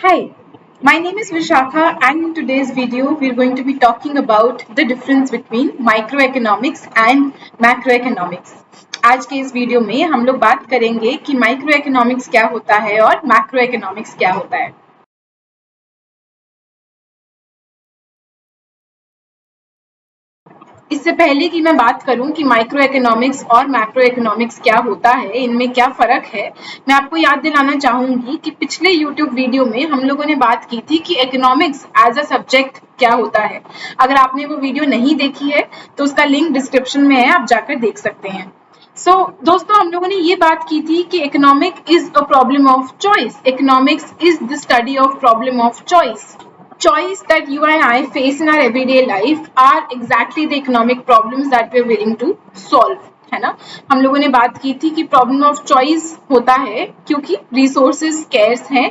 Hi, my name is Vishakha and in today's video we're going to be talking about the difference between microeconomics and macroeconomics. आज के इस video में हम लोग बात करेंगे कि माइक्रोइकोनॉमिक्स क्या होता है और मैक्रोइकोनॉमिक्स क्या होता है। इससे पहले कि मैं बात करूं कि माइक्रो इकोनॉमिक्स और मैक्रो इकोनॉमिक्स क्या होता है, इनमें क्या फर्क है, मैं आपको याद दिलाना चाहूंगी कि पिछले यूट्यूब वीडियो में हम लोगों ने बात की थी कि इकोनॉमिक्स एज अ सब्जेक्ट क्या होता है। अगर आपने वो वीडियो नहीं देखी है तो उसका लिंक डिस्क्रिप्शन में है, आप जाकर देख सकते हैं। दोस्तों हम लोगों ने ये बात की थी कि economic is a problem of choice. Economics is the study of problem of choice. Choice that you and I face in our everyday life are exactly the economic problems that we're willing to solve. है ना। हम लोगों ने बात की थी कि problem of choice होता है क्योंकि रिसोर्सेज स्केर्स हैं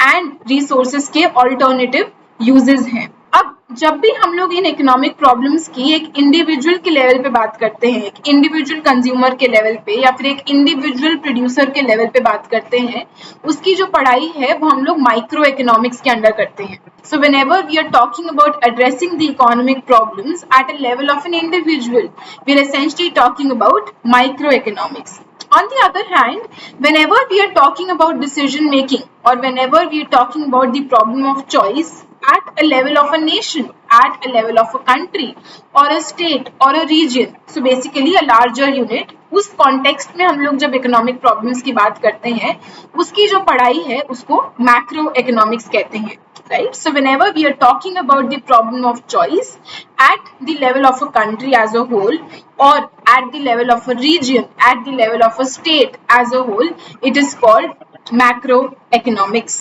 एंड रिसोर्सेज के ऑल्टरनेटिव यूजेस हैं। अब जब भी हम लोग इन इकोनॉमिक प्रॉब्लम्स की एक इंडिविजुअल के लेवल पे बात करते हैं, एक इंडिविजुअल कंज्यूमर के लेवल पे या फिर एक इंडिविजुअल प्रोड्यूसर के लेवल पे बात करते हैं, उसकी जो पढ़ाई है वो हम लोग माइक्रो इकोनॉमिक्स के अंडर करते हैं। So whenever we are talking about addressing the economic problems at a level of an individual, we are essentially talking about microeconomics. On the other hand, whenever we are talking about decision making or whenever we are talking about the problem of choice at a level of a nation, at a level of a country or a state or a region, so basically a larger unit, उस context में हम लोग जब economic problems की बात करते हैं, उसकी जो पढ़ाई है उसको मैक्रो इकोनॉमिक्स कहते हैं। Right? So whenever we are talking about the problem of choice at the level of a country as a whole or at the level of a region, at the level of a state as a whole, it is called macroeconomics.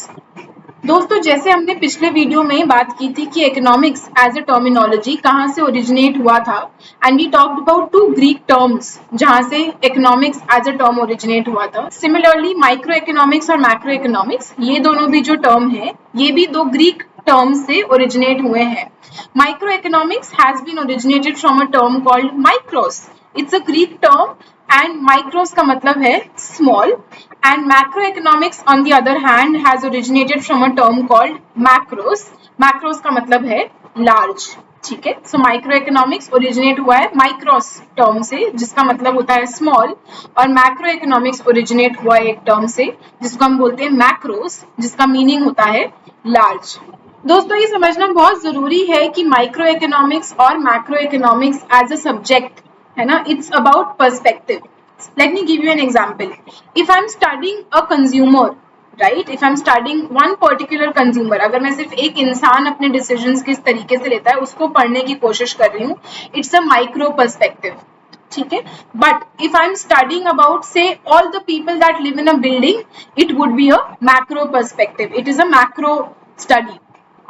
दोस्तों जैसे हमने पिछले video में बात की थी कि economics as अ terminology कहाँ से ओरिजिनेट हुआ था, and we talked about two Greek terms जहाँ से economics as a term originate हुआ था। सिमिलरली माइक्रो इकोनॉमिक्स और मैक्रो इकोनॉमिक्स, ये दोनों भी जो टर्म है ये भी दो ग्रीक टर्म्स से ओरिजिनेट हुए हैं। Microeconomics has been originated from a term called micros. It's a Greek term and micros का मतलब है small, and macroeconomics on the other hand has originated from a term called macros. macros का मतलब है large, ठीक है। सो microeconomics originate हुआ है माइक्रोस टर्म से जिसका मतलब होता है स्मॉल, और मैक्रोइकोनॉमिक्स ओरिजिनेट हुआ है एक टर्म से जिसको हम बोलते हैं मैक्रोस, जिसका मीनिंग होता है लार्ज। दोस्तों ये समझना बहुत जरूरी है कि माइक्रो इकोनॉमिक्स और macro economics as a subject है ना, it's about perspective. Let me give you an example. If I'm studying a consumer, right? If I'm studying one particular consumer, अगर मैं सिर्फ एक इंसान अपने decisions किस तरीके से लेता है उसको पढ़ने की कोशिश कर रही हूँ, it's a micro perspective. ठीक है, but if I'm studying about say all the people that live in a building, it would be a macro perspective. It is a macro study.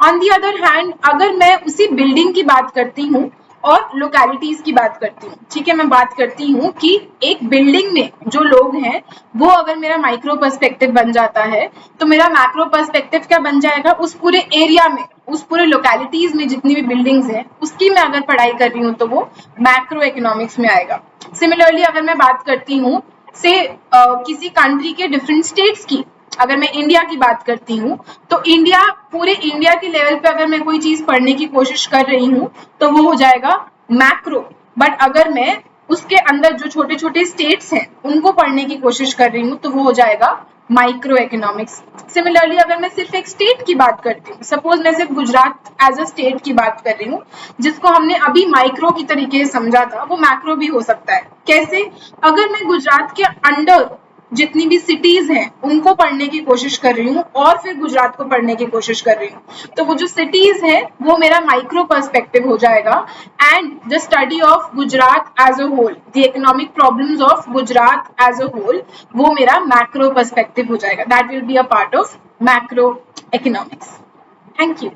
On the other hand अगर मैं उसी building की बात करती हूँ और लोकेलिटीज की बात करती हूँ, ठीक है, मैं बात करती हूँ कि एक बिल्डिंग में जो लोग हैं वो अगर मेरा माइक्रो पर्सपेक्टिव बन जाता है तो मेरा मैक्रो पर्सपेक्टिव क्या बन जाएगा, उस पूरे एरिया में, उस पूरे लोकेलिटीज में जितनी भी बिल्डिंग्स हैं उसकी मैं अगर पढ़ाई कर रही हूँ तो वो मैक्रो इकोनॉमिक्स में आएगा। सिमिलरली अगर मैं बात करती हूँ से किसी कंट्री के डिफरेंट स्टेट्स की, अगर मैं इंडिया की बात करती हूँ तो इंडिया, पूरे इंडिया के लेवल पे अगर मैं कोई चीज पढ़ने की कोशिश कर रही हूँ तो वो हो जाएगा मैक्रो। बट अगर मैं उसके अंदर जो छोटे छोटे स्टेट्स हैं उनको पढ़ने की कोशिश कर रही हूँ तो वो हो जाएगा माइक्रो इकोनॉमिक्स। सिमिलरली अगर मैं सिर्फ एक स्टेट की बात करती हूँ, सपोज मैं सिर्फ गुजरात एज अ स्टेट की बात कर रही हूँ जिसको हमने अभी माइक्रो की तरीके से समझा था, वो मैक्रो भी हो सकता है। कैसे? अगर मैं गुजरात के अंडर जितनी भी सिटीज हैं उनको पढ़ने की कोशिश कर रही हूँ और फिर गुजरात को पढ़ने की कोशिश कर रही हूँ तो वो जो सिटीज है वो मेरा माइक्रो पर्सपेक्टिव हो जाएगा, and the study of Gujarat as a whole, the economic problems of Gujarat as a whole, वो मेरा मैक्रो पर्सपेक्टिव हो जाएगा। That will be a part of macro economics. Thank you.